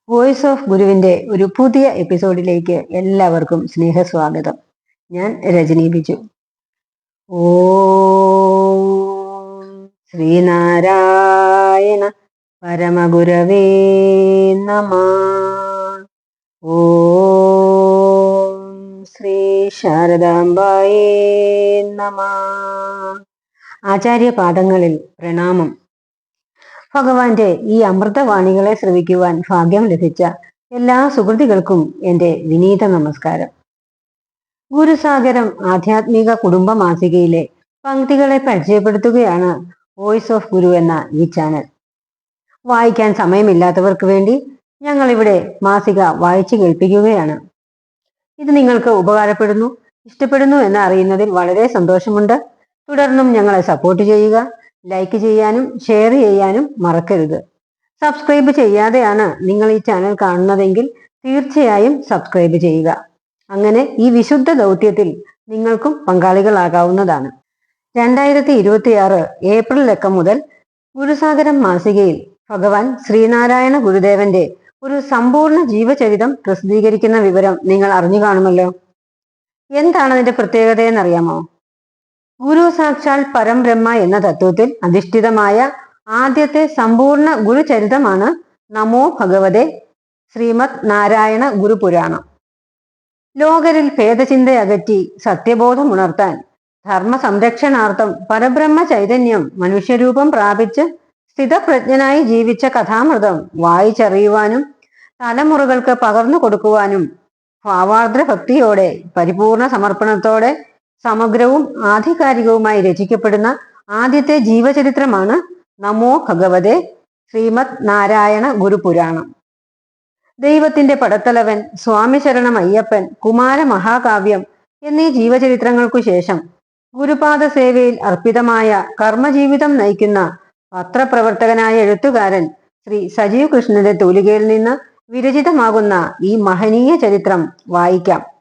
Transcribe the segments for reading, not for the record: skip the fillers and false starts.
Voice of ഗുരുവിന്റെ ഒരു പുതിയ എപ്പിസോഡിലേക്ക് എല്ലാവർക്കും സ്നേഹസ്വാഗതം. ഞാൻ രജനി ബിജു. ഓം ശ്രീനാരായണ പരമഗുരവേ നമഃ. ഓം ശ്രീ ശാരദാംബായേ നമഃ. ആചാര്യപാദങ്ങളിൽ പ്രണാമം. ഭഗവാന്റെ ഈ അമൃതവാണികളെ ശ്രവിക്കുവാൻ ഭാഗ്യം ലഭിച്ച എല്ലാ സുഹൃത്തുക്കൾക്കും എൻ്റെ വിനീത നമസ്കാരം. ഗുരുസാഗരം ആധ്യാത്മിക കുടുംബ മാസികയിലെ പങ്ക്തികളെ പരിചയപ്പെടുത്തുകയാണ് വോയിസ് ഓഫ് ഗുരു എന്ന ഈ ചാനൽ. വായിക്കാൻ സമയമില്ലാത്തവർക്ക് വേണ്ടി ഞങ്ങൾ ഇവിടെ മാസിക വായിച്ചു കേൾപ്പിക്കുകയാണ്. ഇത് നിങ്ങൾക്ക് ഉപകാരപ്പെടുന്നു, ഇഷ്ടപ്പെടുന്നു എന്ന് അറിയുന്നതിൽ വളരെ സന്തോഷമുണ്ട്. തുടർന്നും ഞങ്ങളെ സപ്പോർട്ട് ചെയ്യുക. ലൈക്ക് ചെയ്യാനും ഷെയർ ചെയ്യാനും മറക്കരുത്. സബ്സ്ക്രൈബ് ചെയ്യാതെയാണ് നിങ്ങൾ ഈ ചാനൽ കാണുന്നതെങ്കിൽ തീർച്ചയായും സബ്സ്ക്രൈബ് ചെയ്യുക. അങ്ങനെ ഈ വിശുദ്ധ ദൗത്യത്തിൽ നിങ്ങൾക്കും പങ്കാളികളാകാവുന്നതാണ്. 2026 ഏപ്രിൽ ലക്കം മുതൽ ഗുരുസാഗരം മാസികയിൽ ഭഗവാൻ ശ്രീനാരായണ ഗുരുദേവന്റെ ഒരു സമ്പൂർണ്ണ ജീവചരിതം പ്രസിദ്ധീകരിക്കുന്ന വിവരം നിങ്ങൾ അറിഞ്ഞു കാണുമല്ലോ. എന്താണ് അതിന്റെ പ്രത്യേകതയെന്നറിയാമോ? ഗുരു സാക്ഷാൽ പരംബ്രഹ്മ എന്ന തത്വത്തിൽ അധിഷ്ഠിതമായ ആദ്യത്തെ സമ്പൂർണ്ണ ഗുരുചരിതമാണ് നമോ ഭഗവതേ ശ്രീമദ് നാരായണ ഗുരുപുരാണം. ലോകരിൽ ഭേദചിന്തയകറ്റി സത്യബോധമുണർത്താൻ ധർമ്മ സംരക്ഷണാർത്ഥം പരബ്രഹ്മ ചൈതന്യം മനുഷ്യരൂപം പ്രാപിച്ച് സ്ഥിതപ്രജ്ഞനായി ജീവിച്ച കഥാമൃതം വായിച്ചറിയുവാനും തലമുറകൾക്ക് പകർന്നു കൊടുക്കുവാനും ഭാവാർദ്ര ഭക്തിയോടെ പരിപൂർണ സമർപ്പണത്തോടെ സമഗ്രവും ആധികാരികവുമായി രചിക്കപ്പെടുന്ന ആദ്യത്തെ ജീവചരിത്രമാണ് നമോ ഭഗവതേ ശ്രീമദ് നാരായണ ഗുരുപുരാണം. ദൈവത്തിന്റെ പടത്തലവൻ, സ്വാമി ശരണം അയ്യപ്പൻ, കുമാര മഹാകാവ്യം എന്നീ ജീവചരിത്രങ്ങൾക്കു ശേഷം ഗുരുപാദ സേവയിൽ അർപ്പിതമായ കർമ്മജീവിതം നയിക്കുന്ന പത്രപ്രവർത്തകനായ എഴുത്തുകാരൻ ശ്രീ സജീവ് കൃഷ്ണന്റെ തൂലികയിൽ നിന്ന് വിരചിതമാകുന്ന ഈ മഹനീയ ചരിത്രം വായിക്കാം.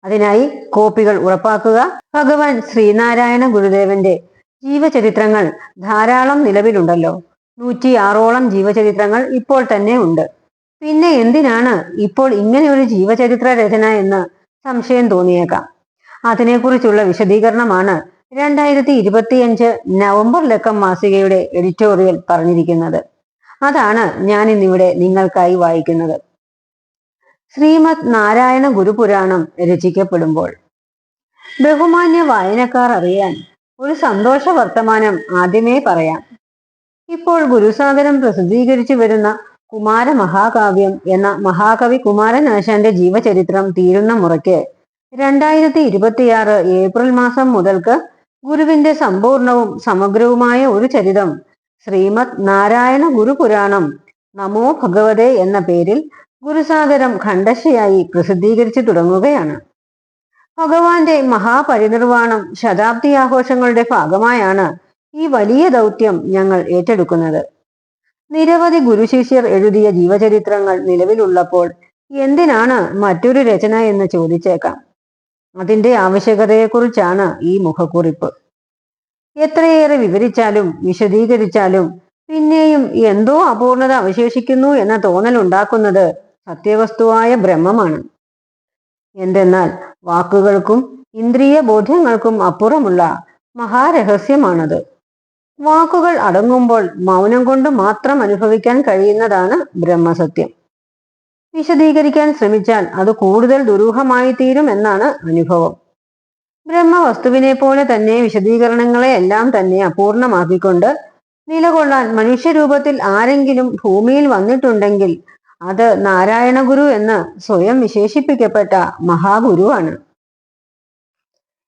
അതിനായി കോപ്പികൾ ഉറപ്പാക്കുക. ഭഗവാൻ ശ്രീനാരായണ ഗുരുദേവന്റെ ജീവചരിത്രങ്ങൾ ധാരാളം നിലവിലുണ്ടല്ലോ. 106ഓളം ജീവചരിത്രങ്ങൾ ഇപ്പോൾ തന്നെ ഉണ്ട്. പിന്നെ എന്തിനാണ് ഇപ്പോൾ ഇങ്ങനെ ഒരു ജീവചരിത്ര രചന എന്ന് സംശയം തോന്നിയേക്കാം. അതിനെക്കുറിച്ചുള്ള വിശദീകരണമാണ് 2025 നവംബർ ലക്കം മാസികയുടെ എഡിറ്റോറിയൽ പറഞ്ഞിരിക്കുന്നത്. അതാണ് ഞാൻ ഇന്നിവിടെ നിങ്ങൾക്കായി വായിക്കുന്നത്. ശ്രീമദ് നാരായണ ഗുരുപുരാണം രചിക്കപ്പെടുമ്പോൾ ബഹുമാന്യ വായനക്കാർ അറിയാൻ ഒരു സന്തോഷ വർത്തമാനം ആദ്യമേ പറയാം. ഇപ്പോൾ ഗുരുസാഗരം പ്രസിദ്ധീകരിച്ചു വരുന്ന കുമാര മഹാകാവ്യം എന്ന മഹാകവി കുമാരനാശാന്റെ ജീവചരിത്രം തീരുന്ന മുറയ്ക്ക് 2026 ഏപ്രിൽ മാസം മുതൽക്ക് ഗുരുവിന്റെ സമ്പൂർണവും സമഗ്രവുമായ ഒരു ചരിതം ശ്രീമദ് നാരായണ ഗുരുപുരാണം നമോ ഭഗവതേ എന്ന പേരിൽ ഗുരുസാഗരം ഖണ്ഡശയായി പ്രസിദ്ധീകരിച്ചു തുടങ്ങുകയാണ്. ഭഗവാന്റെ മഹാപരിനിർവാണം ശതാബ്ദി ആഘോഷങ്ങളുടെ ഭാഗമായാണ് ഈ വലിയ ദൗത്യം ഞങ്ങൾ ഏറ്റെടുക്കുന്നത്. നിരവധി ഗുരുശിഷ്യർ എഴുതിയ ജീവചരിത്രങ്ങൾ നിലവിലുള്ളപ്പോൾ എന്തിനാണ് മറ്റൊരു രചന എന്ന് ചോദിച്ചേക്കാം. അതിന്റെ ആവശ്യകതയെക്കുറിച്ചാണ് ഈ മുഖക്കുറിപ്പ്. എത്രയേറെ വിവരിച്ചാലും വിശദീകരിച്ചാലും പിന്നെയും എന്തോ അപൂർണത അവശേഷിക്കുന്നു എന്ന തോന്നൽ ഉണ്ടാക്കുന്നത് സത്യവസ്തുവായ ബ്രഹ്മമാണ്. എന്തെന്നാൽ വാക്കുകൾക്കും ഇന്ദ്രിയ ബോധ്യങ്ങൾക്കും അപ്പുറമുള്ള മഹാരഹസ്യമാണത്. വാക്കുകൾ അടങ്ങുമ്പോൾ മൗനം കൊണ്ട് മാത്രം അനുഭവിക്കാൻ കഴിയുന്നതാണ് ബ്രഹ്മസത്യം. വിശദീകരിക്കാൻ ശ്രമിച്ചാൽ അത് കൂടുതൽ ദുരൂഹമായി തീരും എന്നാണ് അനുഭവം. ബ്രഹ്മവസ്തുവിനെ പോലെ തന്നെ വിശദീകരണങ്ങളെ എല്ലാം തന്നെ അപൂർണമാക്കിക്കൊണ്ട് നിലകൊള്ളാൻ മനുഷ്യരൂപത്തിൽ ആരെങ്കിലും ഭൂമിയിൽ വന്നിട്ടുണ്ടെങ്കിൽ അത് നാരായണ ഗുരു എന്ന് സ്വയം വിശേഷിപ്പിക്കപ്പെട്ട മഹാഗുരുവാണ്.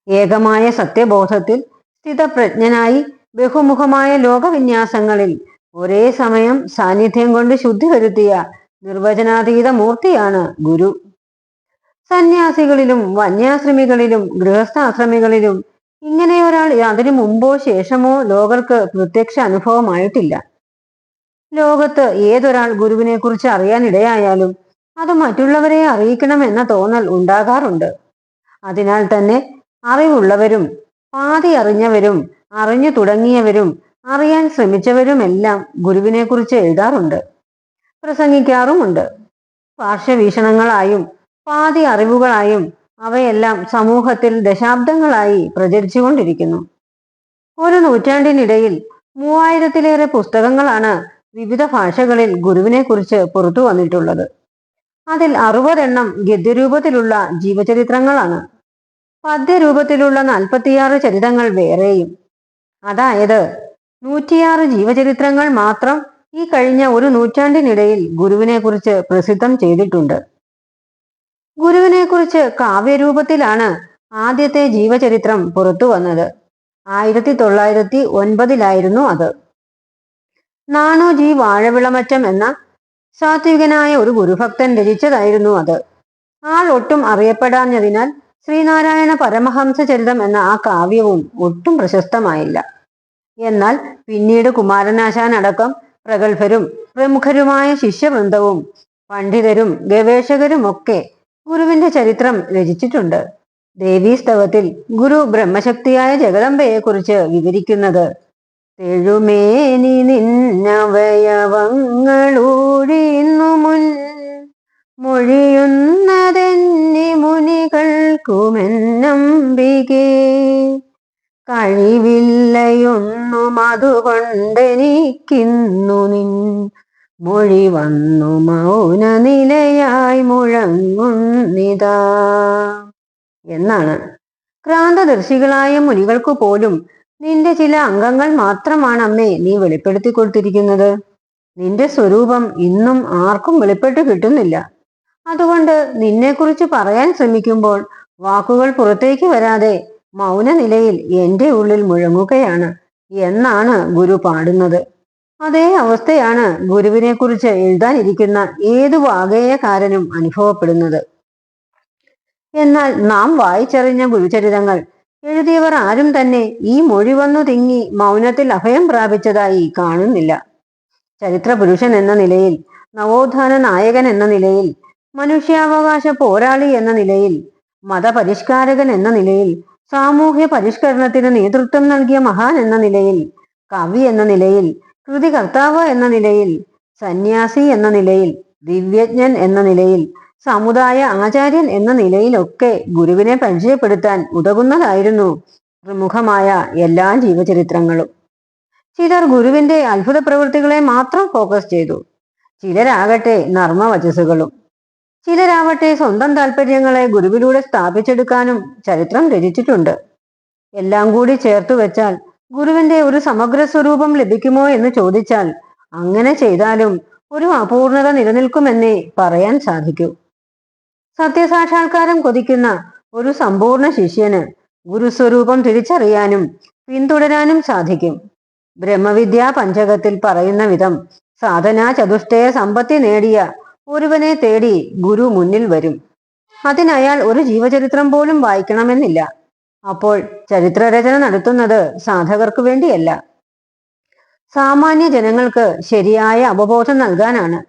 ഏകമായ സത്യബോധത്തിൽ സ്ഥിതപ്രജ്ഞനായി ബഹുമുഖമായ ലോകവിന്യാസങ്ങളിൽ ഒരേ സമയം സാന്നിധ്യം കൊണ്ട് ശുദ്ധി വരുത്തിയ നിർവചനാതീത മൂർത്തിയാണ് ഗുരു. സന്യാസികളിലും വന്യാശ്രമികളിലും ഗൃഹസ്ഥാശ്രമികളിലും ഇങ്ങനെ ഒരാൾ അതിനു മുമ്പോ ശേഷമോ ലോകർക്ക് പ്രത്യക്ഷ അനുഭവമായിട്ടില്ല. ലോകത്ത് ഏതൊരാൾ ഗുരുവിനെ കുറിച്ച് അറിയാനിടയായാലും അത് മറ്റുള്ളവരെ അറിയിക്കണം എന്ന തോന്നൽ ഉണ്ടാകാറുണ്ട്. അതിനാൽ തന്നെ അറിവുള്ളവരും പാതി അറിഞ്ഞവരും അറിഞ്ഞു തുടങ്ങിയവരും അറിയാൻ ശ്രമിച്ചവരുമെല്ലാം ഗുരുവിനെ കുറിച്ച് എഴുതാറുണ്ട്. പ്രസംഗിക്കാറുമുണ്ട്. പാർശ്വവീക്ഷണങ്ങളായും പാതി അറിവുകളായും അവയെല്ലാം സമൂഹത്തിൽ ദശാബ്ദങ്ങളായി പ്രചരിച്ചുകൊണ്ടിരിക്കുന്നു. ഒരു നൂറ്റാണ്ടിനിടയിൽ 3000-ലേറെ പുസ്തകങ്ങളാണ് വിവിധ ഭാഷകളിൽ ഗുരുവിനെ കുറിച്ച് പുറത്തു വന്നിട്ടുള്ളത്. അതിൽ 60 എണ്ണം ഗദ്യരൂപത്തിലുള്ള ജീവചരിത്രങ്ങളാണ്. പദ്യരൂപത്തിലുള്ള 46 ചരിതങ്ങൾ വേറെയും. അതായത് 106 ജീവചരിത്രങ്ങൾ മാത്രം ഈ കഴിഞ്ഞ ഒരു നൂറ്റാണ്ടിനിടയിൽ ഗുരുവിനെ കുറിച്ച് പ്രസിദ്ധം ചെയ്തിട്ടുണ്ട്. ഗുരുവിനെ കുറിച്ച് കാവ്യരൂപത്തിലാണ് ആദ്യത്തെ ജീവചരിത്രം പുറത്തു വന്നത്. 1909 അത്. നാണോജി വാഴവിളമറ്റം എന്ന സാത്വികനായ ഒരു ഗുരുഭക്തൻ രചിച്ചതായിരുന്നു അത്. ആൾ ഒട്ടും അറിയപ്പെടാഞ്ഞതിനാൽ ശ്രീനാരായണ പരമഹംസ ചരിതം എന്ന ആ കാവ്യവും ഒട്ടും പ്രശസ്തമായില്ല. എന്നാൽ പിന്നീട് കുമാരനാശാൻ അടക്കം പ്രഗത്ഭരും പ്രമുഖരുമായ ശിഷ്യവൃന്ദവും പണ്ഡിതരും ഗവേഷകരുമൊക്കെ ഗുരുവിന്റെ ചരിത്രം രചിച്ചിട്ടുണ്ട്. ദേവീസ്തവത്തിൽ ഗുരു ബ്രഹ്മശക്തിയായ ജഗദംബയെ കുറിച്ച് വിവരിക്കുന്നത് തെഴുമേനി നിന്നവയവങ്ങളൂഴിന്നു മുൻ മൊഴിയുന്നതെന്നി മുനികൾക്കുമെന്നംബികേ കഴിവില്ലയൊന്നും അതുകൊണ്ടെനിക്കിന്നു നിൻ മൊഴി വന്നു മൗന നിലയായി മുഴങ്ങുന്നിതാ എന്നാണ്. ക്രാന്തദർശികളായ മുനികൾക്കു പോലും നിന്റെ ചില അംഗങ്ങൾ മാത്രമാണ് അമ്മേ നീ വെളിപ്പെടുത്തി കൊടുത്തിരിക്കുന്നത്. നിന്റെ സ്വരൂപം ഇന്നും ആർക്കും വെളിപ്പെട്ട് കിട്ടുന്നില്ല. അതുകൊണ്ട് നിന്നെക്കുറിച്ച് പറയാൻ ശ്രമിക്കുമ്പോൾ വാക്കുകൾ പുറത്തേക്ക് വരാതെ മൗന നിലയിൽ എൻ്റെ ഉള്ളിൽ മുഴങ്ങുകയാണ് എന്നാണ് ഗുരു പാടുന്നത്. അതേ അവസ്ഥയാണ് ഗുരുവിനെ കുറിച്ച് എഴുതാനിരിക്കുന്ന ഏതു വാഗേയകാരനും അനുഭവപ്പെടുന്നത്. എന്നാൽ നാം വായിച്ചറിഞ്ഞ ഗുരുചരിതങ്ങൾ എഴുതിയവർ ആരും തന്നെ ഈ മൊഴി വന്നു തിങ്ങി മൗനത്തിൽ അഭയം പ്രാപിച്ചതായി കാണുന്നില്ല. ചരിത്ര പുരുഷൻ എന്ന നിലയിൽ, നവോത്ഥാന നായകൻ എന്ന നിലയിൽ, മനുഷ്യാവകാശ പോരാളി എന്ന നിലയിൽ, മതപരിഷ്കാരകൻ എന്ന നിലയിൽ, സാമൂഹ്യ പരിഷ്കരണത്തിന് നേതൃത്വം നൽകിയ മഹാൻ എന്ന നിലയിൽ, കവി എന്ന നിലയിൽ, കൃതികർത്താവ് എന്ന നിലയിൽ, സന്യാസി എന്ന നിലയിൽ, ദിവ്യജ്ഞൻ എന്ന നിലയിൽ, സമുദായ ആചാര്യൻ എന്ന നിലയിലൊക്കെ ഗുരുവിനെ പരിചയപ്പെടുത്താൻ ഉതകുന്നതായിരുന്നു പ്രമുഖമായ എല്ലാ ജീവചരിത്രങ്ങളും. ചിലർ ഗുരുവിന്റെ അത്ഭുത പ്രവൃത്തികളെ മാത്രം ഫോക്കസ് ചെയ്തു. ചിലരാകട്ടെ നർമ്മവചസ്സുകളും. ചിലരാവട്ടെ സ്വന്തം താല്പര്യങ്ങളെ ഗുരുവിലൂടെ സ്ഥാപിച്ചെടുക്കാനും ചരിത്രം രചിച്ചിട്ടുണ്ട്. എല്ലാം കൂടി ചേർത്തു വെച്ചാൽ ഗുരുവിന്റെ ഒരു സമഗ്ര സ്വരൂപം ലഭിക്കുമോ എന്ന് ചോദിച്ചാൽ അങ്ങനെ ചെയ്താലും ഒരു അപൂർണത നിലനിൽക്കുമെന്നേ പറയാൻ സാധിക്കൂ. സത്യസാക്ഷാത്കാരം കൊതിക്കുന്ന ഒരു സമ്പൂർണ്ണ ശിഷ്യന് ഗുരുസ്വരൂപം തിരിച്ചറിയാനും പിന്തുടരാനും സാധിക്കും. ബ്രഹ്മവിദ്യാ പഞ്ചകത്തിൽ പറയുന്ന വിധം സാധനാ ചതുഷ്ടയ സമ്പത്തി നേടിയ ഒരുവനെ തേടി ഗുരു മുന്നിൽ വരും. അതിനയാൾ ഒരു ജീവചരിത്രം പോലും വായിക്കണമെന്നില്ല. അപ്പോൾ ചരിത്രരചന നടത്തുന്നത് സാധകർക്ക് വേണ്ടിയല്ല, സാമാന്യ ജനങ്ങൾക്ക് ശരിയായ അവബോധം നൽകാനാണ്.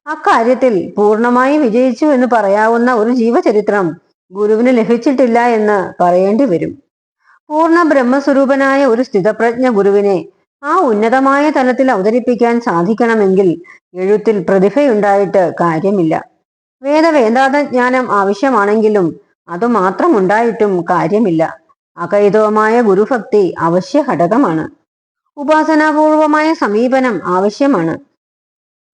അക്കാര്യത്തിൽ പൂർണ്ണമായി വിജയിച്ചു എന്ന് പറയാവുന്ന ഒരു ജീവചരിത്രം ഗുരുവിന് ലഭിച്ചിട്ടില്ല എന്ന് പറയേണ്ടി വരും. പൂർണ്ണ ബ്രഹ്മസ്വരൂപനായ ഒരു സ്ഥിതപ്രജ്ഞ ഗുരുവിനെ ആ ഉന്നതമായ തലത്തിൽ അവതരിപ്പിക്കാൻ സാധിക്കണമെങ്കിൽ എഴുത്തിൽ പ്രതിഭയുണ്ടായിട്ട് കാര്യമില്ല. വേദാന്തജ്ഞാനം ആവശ്യമാണെങ്കിലും അതുമാത്രം ഉണ്ടായിട്ടും കാര്യമില്ല. അകൈതവമായ ഗുരുഭക്തി അവശ്യ ഘടകമാണ്. ഉപാസനാപൂർവമായ സമീപനം ആവശ്യമാണ്.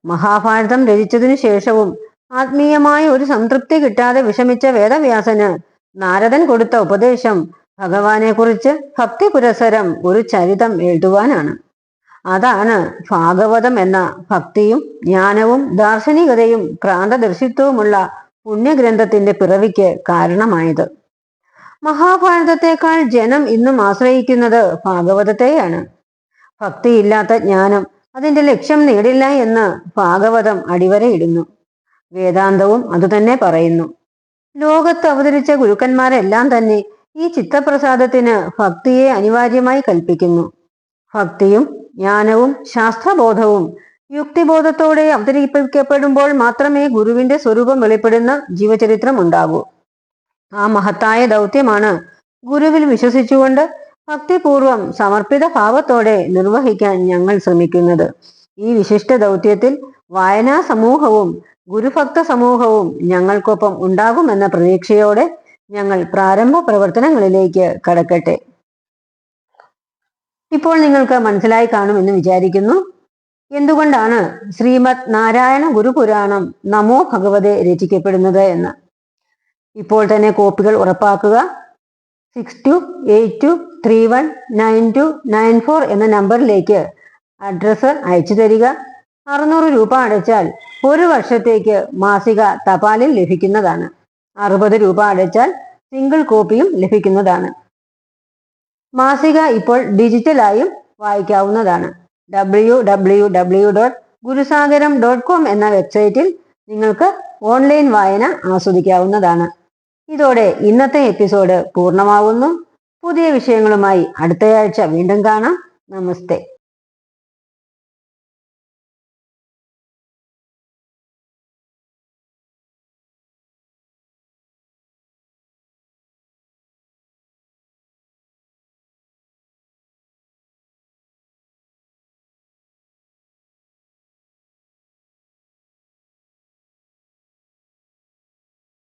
മഹാഭാരതം രചിച്ചതിനു ശേഷവും ആത്മീയമായ ഒരു സംതൃപ്തി കിട്ടാതെ വിഷമിച്ച വേദവ്യാസന് നാരദൻ കൊടുത്ത ഉപദേശം ഭഗവാനെ കുറിച്ച് ഭക്തി പുരസരം ഒരു ചരിതം എഴുതുവാനാണ്. അതാണ് ഭാഗവതം എന്ന ഭക്തിയും ജ്ഞാനവും ദാർശനികതയും ക്രാന്തദർശിത്വവുമുള്ള പുണ്യഗ്രന്ഥത്തിന്റെ പിറവിക്ക് കാരണമായത്. മഹാഭാരതത്തെക്കാൾ ജനം ഇന്നും ആശ്രയിക്കുന്നത് ഭാഗവതത്തെയാണ്. ഭക്തിയില്ലാത്ത ജ്ഞാനം അതിന്റെ ലക്ഷ്യം നേടില്ല എന്ന് ഭാഗവതം അടിവരയിടുന്നു. വേദാന്തവും അതുതന്നെ പറയുന്നു. ലോകത്ത് അവതരിച്ച ഗുരുക്കന്മാരെല്ലാം തന്നെ ഈ ചിത്തപ്രസാദത്തിന് ഭക്തിയെ അനിവാര്യമായി കൽപ്പിക്കുന്നു. ഭക്തിയും ജ്ഞാനവും ശാസ്ത്രബോധവും യുക്തിബോധത്തോടെ അവതരിപ്പിക്കപ്പെടുമ്പോൾ മാത്രമേ ഗുരുവിന്റെ സ്വരൂപം വെളിപ്പെടുന്ന ജീവചരിത്രം ഉണ്ടാകൂ. ആ മഹത്തായ ദൗത്യമാണ് ഗുരുവിൽ വിശ്വസിച്ചുകൊണ്ട് ഭക്തിപൂർവം സമർപ്പിത ഭാവത്തോടെ നിർവഹിക്കാൻ ഞങ്ങൾ ശ്രമിക്കുന്നത്. ഈ വിശിഷ്ട ദൗത്യത്തിൽ വായനാ സമൂഹവും ഗുരുഭക്ത സമൂഹവും ഞങ്ങൾക്കൊപ്പം ഉണ്ടാകുമെന്ന പ്രതീക്ഷയോടെ ഞങ്ങൾ പ്രാരംഭ പ്രവർത്തനങ്ങളിലേക്ക് കടക്കട്ടെ. ഇപ്പോൾ നിങ്ങൾക്ക് മനസ്സിലായി കാണുമെന്ന് വിചാരിക്കുന്നു എന്തുകൊണ്ടാണ് ശ്രീമദ് നാരായണ ഗുരുപുരാണം നമോ ഭഗവതെ രചിക്കപ്പെടുന്നത് എന്ന്. ഇപ്പോൾ തന്നെ കോപ്പികൾ ഉറപ്പാക്കുക. 6282319294 എന്ന നമ്പറിലേക്ക് അഡ്രസ്സ് അയച്ചു തരിക. 600 രൂപ അടച്ചാൽ ഒരു വർഷത്തേക്ക് മാസിക തപാലിൽ ലഭിക്കുന്നതാണ്. 60 രൂപ അടച്ചാൽ സിംഗിൾ കോപ്പിയും ലഭിക്കുന്നതാണ്. മാസിക ഇപ്പോൾ ഡിജിറ്റലായും വായിക്കാവുന്നതാണ്. www.gurusageram.com എന്ന വെബ്സൈറ്റിൽ നിങ്ങൾക്ക് ഓൺലൈൻ വായന ആസ്വദിക്കാവുന്നതാണ്. ഇതോടെ ഇന്നത്തെ എപ്പിസോഡ് പൂർണ്ണമാവുന്നു. പുതിയ വിഷയങ്ങളുമായി അടുത്തയാഴ്ച വീണ്ടും കാണാം. നമസ്തേ.